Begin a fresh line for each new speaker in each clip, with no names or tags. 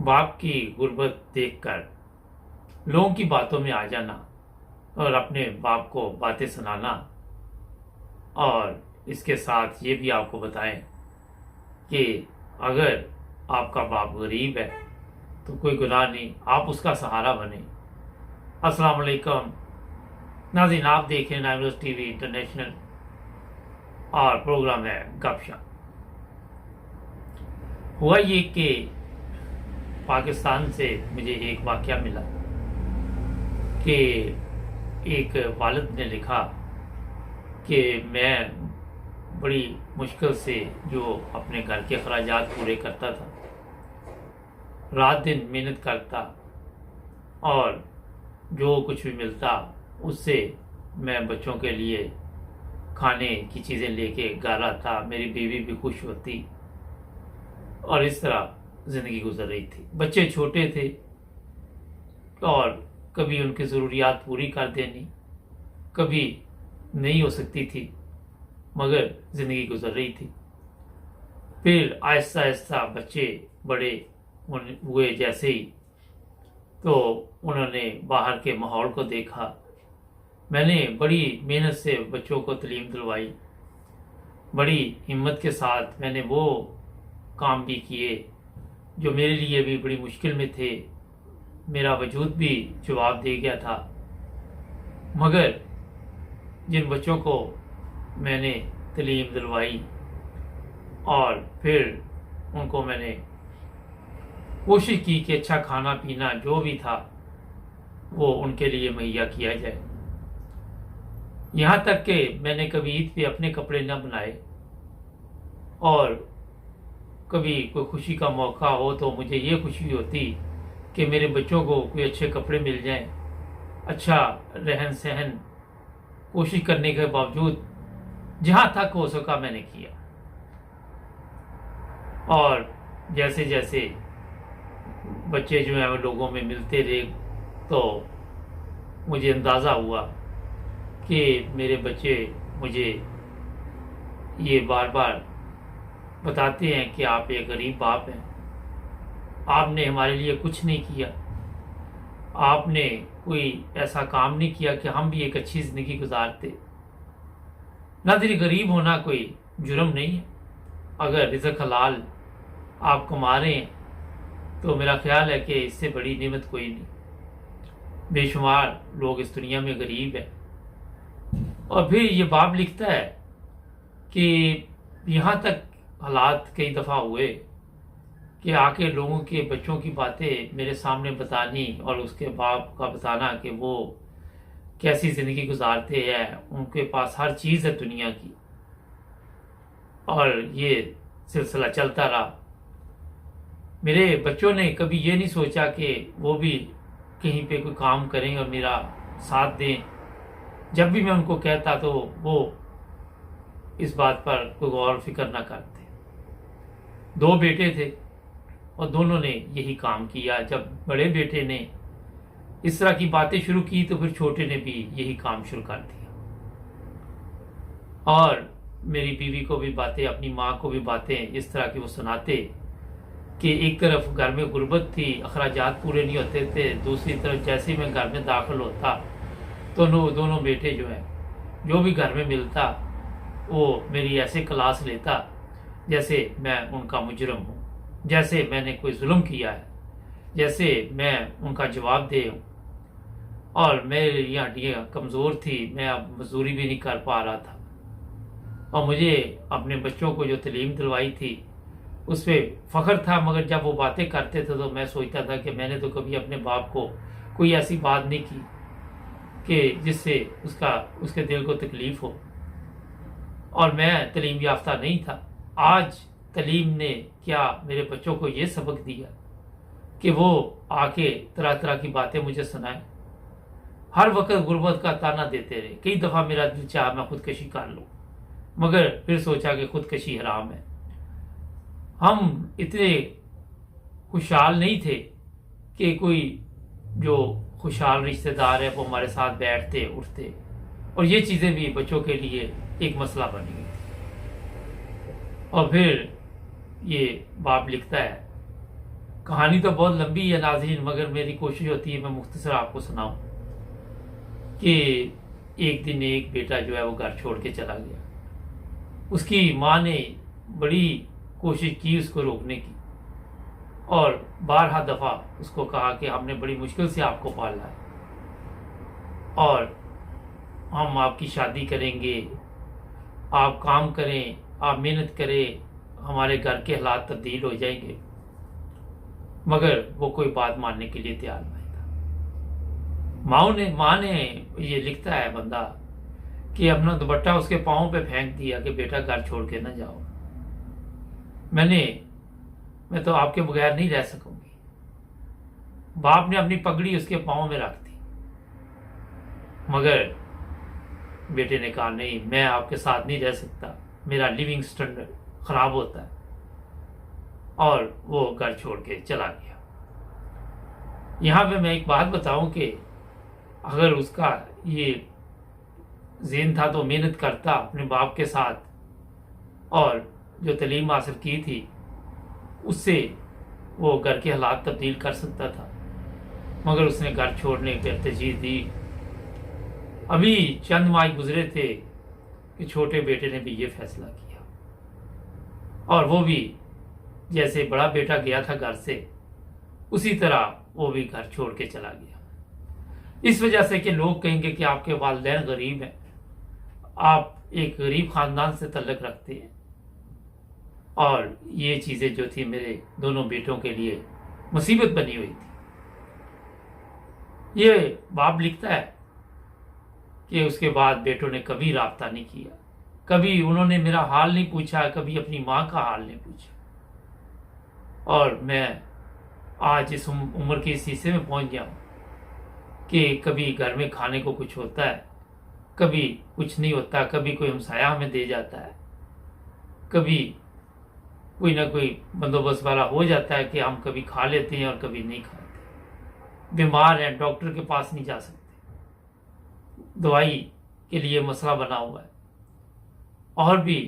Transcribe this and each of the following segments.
बाप की गुर्बत देखकर लोगों की बातों में आ जाना और अपने बाप को बातें सुनाना, और इसके साथ ये भी आपको बताएं कि अगर आपका बाप गरीब है तो कोई गुनाह नहीं, आप उसका सहारा बने। अस्सलाम वालेकुम नाज़रीन, आप देख रहे हैं नाइमरोज़ टीवी इंटरनेशनल और प्रोग्राम है गपशप। हुआ ये कि पाकिस्तान से मुझे एक वाक़या मिला कि एक वालिद ने लिखा कि मैं बड़ी मुश्किल से जो अपने घर के अखराजात पूरे करता था, रात दिन मेहनत करता और जो कुछ भी मिलता उससे मैं बच्चों के लिए खाने की चीज़ें लेके घर आता, मेरी बीवी भी खुश होती और इस तरह ज़िंदगी गुजर रही थी। बच्चे छोटे थे और कभी उनकी ज़रूरियात पूरी कर देनी, कभी नहीं हो सकती थी, मगर ज़िंदगी गुजर रही थी। फिर आहिस्ता आहिस्ता बच्चे बड़े हुए जैसे ही, तो उन्होंने बाहर के माहौल को देखा। मैंने बड़ी मेहनत से बच्चों को तालीम दिलवाई, बड़ी हिम्मत के साथ मैंने वो काम भी किए जो मेरे लिए भी बड़ी मुश्किल में थे। मेरा वजूद भी जवाब दे गया था, मगर जिन बच्चों को मैंने तालीम दिलवाई और फिर उनको मैंने कोशिश की कि अच्छा खाना पीना जो भी था वो उनके लिए मुहैया किया जाए। यहाँ तक कि मैंने कभी ईद पे अपने कपड़े न बनाए, और कभी कोई खुशी का मौका हो तो मुझे ये खुशी होती कि मेरे बच्चों को कोई अच्छे कपड़े मिल जाएं, अच्छा रहन सहन कोशिश करने के बावजूद जहाँ तक हो सका मैंने किया। और जैसे जैसे बच्चे जो हैं वो लोगों में मिलते रहे तो मुझे अंदाज़ा हुआ कि मेरे बच्चे मुझे ये बार बार बताते हैं कि आप एक गरीब बाप हैं, आपने हमारे लिए कुछ नहीं किया, आपने कोई ऐसा काम नहीं किया कि हम भी एक अच्छी ज़िंदगी गुजारते। नाज़रीन, गरीब होना कोई जुर्म नहीं है। अगर रिज़्क़ हलाल आप कमा रहे हैं तो मेरा ख्याल है कि इससे बड़ी नेमत कोई नहीं। बेशुमार लोग इस दुनिया में गरीब हैं। और फिर ये बाप लिखता है कि यहाँ तक हालात कई दफ़ा हुए कि आके लोगों के बच्चों की बातें मेरे सामने बतानी और उसके बाप का बताना कि वो कैसी ज़िंदगी गुजारते हैं, उनके पास हर चीज़ है दुनिया की। और ये सिलसिला चलता रहा। मेरे बच्चों ने कभी ये नहीं सोचा कि वो भी कहीं पे कोई काम करें और मेरा साथ दें। जब भी मैं उनको कहता तो वो इस बात पर कोई गौर फिक्र ना करते। 2 बेटे थे और दोनों ने यही काम किया। जब बड़े बेटे ने इस तरह की बातें शुरू की तो फिर छोटे ने भी यही काम शुरू कर दिया। और मेरी बीवी को भी बातें, अपनी माँ को भी बातें इस तरह की वो सुनाते कि एक तरफ घर में गुर्बत थी, अखराजात पूरे नहीं होते थे, दूसरी तरफ जैसे ही मैं घर में दाखिल होता तो दोनों बेटे जो हैं, जो भी घर में मिलता वो मेरी ऐसे क्लास लेता जैसे मैं उनका मुजरम हूँ, जैसे मैंने कोई जुल्म किया है, जैसे मैं उनका जवाब दे हूँ। और मेरी हड्डियाँ कमज़ोर थी, मैं अब मजदूरी भी नहीं कर पा रहा था। और मुझे अपने बच्चों को जो तालीम दिलवाई थी उस पर फ़ख्र था, मगर जब वो बातें करते थे तो मैं सोचता था कि मैंने तो कभी अपने बाप को कोई ऐसी बात नहीं की कि जिससे उसके दिल को तकलीफ़ हो। और मैं तालीम याफ्ता नहीं था। आज तालीम ने क्या मेरे बच्चों को ये सबक दिया कि वो आके तरह तरह की बातें मुझे सुनाएं, हर वक्त गुर्बत का ताना देते रहे। कई दफ़ा मेरा दिल चाहा मैं खुदकशी कर लूँ, मगर फिर सोचा कि खुदकशी हराम है। हम इतने खुशहाल नहीं थे कि कोई जो खुशहाल रिश्तेदार है वो हमारे साथ बैठते उठते, और ये चीज़ें भी बच्चों के लिए एक मसला बन गई थी। और फिर ये बाप लिखता है कहानी तो बहुत लंबी है नाज़रीन, मगर मेरी कोशिश होती है मैं मुख्तसर आपको सुनाऊं कि एक दिन एक बेटा जो है वो घर छोड़ के चला गया। उसकी माँ ने बड़ी कोशिश की उसको रोकने की और बारहा दफ़ा उसको कहा कि हमने बड़ी मुश्किल से आपको पाला है और हम आपकी शादी करेंगे, आप काम करें, आप मेहनत करें, हमारे घर के हालात तब्दील हो जाएंगे। मगर वो कोई बात मानने के लिए तैयार नहीं था। माँ ने ये लिखता है बंदा कि अपना दुपट्टा उसके पाँव पे फेंक दिया कि बेटा घर छोड़ के ना जाओ, मैं तो आपके बगैर नहीं रह सकूंगी। बाप ने अपनी पगड़ी उसके पाँव में रख दी, मगर बेटे ने कहा नहीं, मैं आपके साथ नहीं रह सकता, मेरा लिविंग स्टैंडर्ड खराब होता है, और वो घर छोड़ के चला गया। यहां पे मैं एक बात बताऊं कि अगर उसका ये ज़हन था तो मेहनत करता अपने बाप के साथ और जो तालीम हासिल की थी उससे वो घर के हालात तब्दील कर सकता था, मगर उसने घर छोड़ने पर तरजीह दी। अभी चंद माह गुजरे थे कि छोटे बेटे ने भी ये फैसला किया, और वो भी जैसे बड़ा बेटा गया था घर से, उसी तरह वो भी घर छोड़ के चला गया। इस वजह से कि लोग कहेंगे कि आपके वालिदैन गरीब हैं, आप एक गरीब खानदान से तल्लुक़ रखते हैं। और ये चीज़ें जो थी मेरे दोनों बेटों के लिए मुसीबत बनी हुई थी। ये बाप लिखता है कि उसके बाद बेटों ने कभी राब्ता नहीं किया, कभी उन्होंने मेरा हाल नहीं पूछा, कभी अपनी माँ का हाल नहीं पूछा। और मैं आज इस उम्र के इस हिस्से में पहुंच गया हूँ कि कभी घर में खाने को कुछ होता है, कभी कुछ नहीं होता, कभी कोई हमसाया हमें दे जाता है, कभी कोई ना कोई बंदोबस्त वाला हो जाता है कि हम कभी खा लेते हैं और कभी नहीं खाते। बीमार हैं, डॉक्टर के पास नहीं जा सकते, दवाई के लिए मसला बना हुआ है, और भी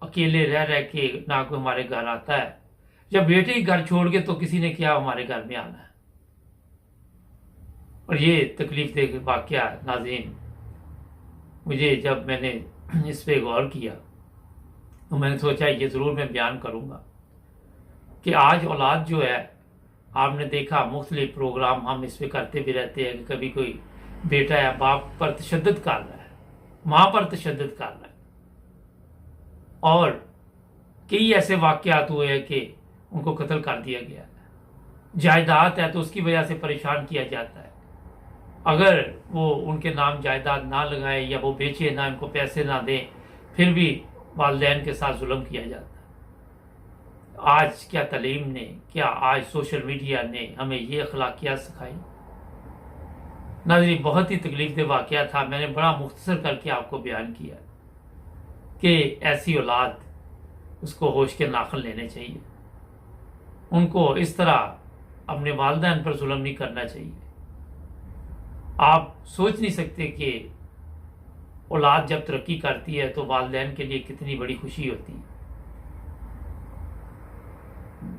अकेले रह रह के ना कोई हमारे घर आता है। जब बेटे ही घर छोड़ के तो किसी ने क्या हमारे घर में आना है। और ये तकलीफ दे वाकया नाज़रीन, मुझे जब मैंने इस पे गौर किया तो मैंने सोचा ये ज़रूर मैं बयान करूँगा कि आज औलाद जो है, आपने देखा मुख्तलिफ प्रोग्राम हम इस पे करते भी रहते हैं कि कभी कोई बेटा या बाप पर तशद्दुद कर रहा है, माँ पर तशद्दुद कर रहा है, और कई ऐसे वाक़यात हुए हैं कि उनको कत्ल कर दिया गया है। जायदाद है तो उसकी वजह से परेशान किया जाता है, अगर वो उनके नाम जायदाद ना लगाए या वो बेचे ना, उनको पैसे ना दें, फिर भी वालिदैन के साथ जुल्म किया जाता है। आज क्या तालीम ने, क्या आज सोशल मीडिया ने हमें ये अखलाकियात सिखाई। नाज़रीन, बहुत ही तकलीफ दे वाक़या था, मैंने बड़ा मुख्तसर करके आपको बयान किया कि ऐसी औलाद उसको होश के नाखन लेने चाहिए, उनको इस तरह अपने वालिदैन पर जुल्म नहीं करना चाहिए। आप सोच नहीं सकते कि औलाद जब तरक्की करती है तो वालिदैन के लिए कितनी बड़ी खुशी होती है।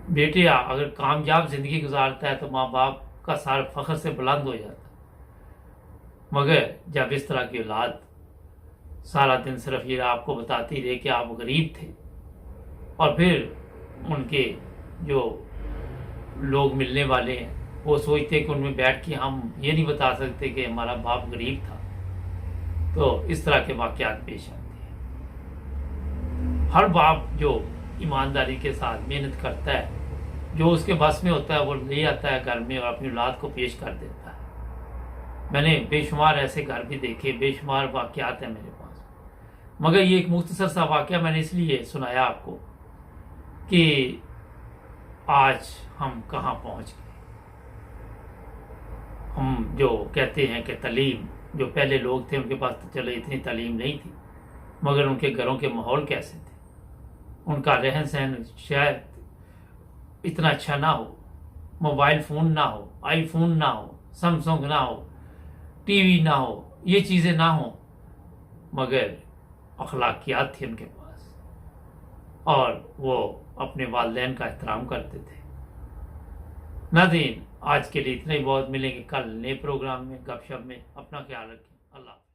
बेटे अगर कामयाब जिंदगी गुजारता है तो माँ बाप का सार फख्र से बुलंद हो जाता है, मगर जब इस तरह की औलाद सारा दिन सिर्फ ये आपको बताती रहे कि आप गरीब थे, और फिर उनके जो लोग मिलने वाले हैं वो सोचते कि उनमें बैठ के हम ये नहीं बता सकते कि हमारा बाप गरीब था, तो इस तरह के वाक़यात पेश आते हैं। हर बाप जो ईमानदारी के साथ मेहनत करता है, जो उसके बस में होता है वो ले आता है घर में और अपनी औलाद को पेश कर देता है। मैंने बेशुमार ऐसे घर भी देखे, बेशुमार वाक़यात हैं मेरे पास, मगर ये एक मुख्तसर सा वाक़या मैंने इसलिए सुनाया आपको कि आज हम कहाँ पहुँच गए। हम जो कहते हैं कि तालीम, जो पहले लोग थे उनके पास तो चलो इतनी तालीम नहीं थी, मगर उनके घरों के माहौल कैसे थे, उनका रहन सहन शायद इतना अच्छा ना हो, मोबाइल फ़ोन ना हो, आईफोन ना हो, सैमसंग ना हो, टीवी ना हो, ये चीज़ें ना हो, मगर अखलाकियात थी उनके पास, और वो अपने वालिदैन का एहतराम करते थे। नाज़रीन, आज के लिए इतना ही बहुत। मिलेंगे कल नए प्रोग्राम में, गपशप में। अपना ख्याल रखें। अल्लाह।